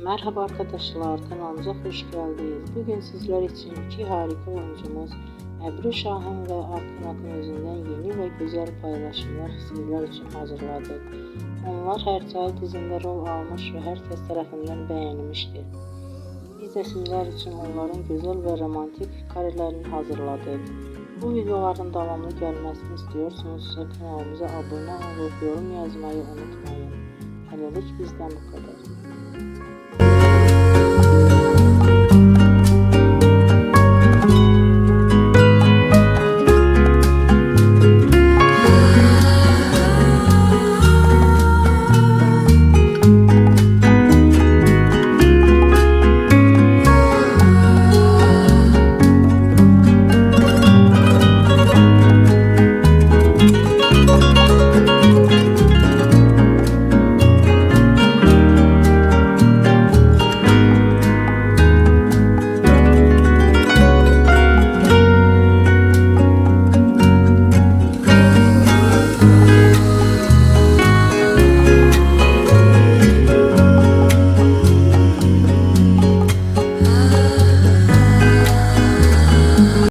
Merhaba arkadaşlar, kanalımıza hoş geldiniz. Bugün sizler için iki harika oyuncumuz Ebru Şahin ve Akın Akınözü'nden yeni ve güzel paylaşımlar sizler için hazırladık. Onlar her çay dizinde rol almış ve herkes tarafından beğenilmiştir. Biz de sizler için onların güzel ve romantik karelerini hazırladık. Bu videoların devamlı gelmesini istiyorsanız kanalımıza abone olup yorum yazmayı unutmayın. Hələlik bizden bu kadar.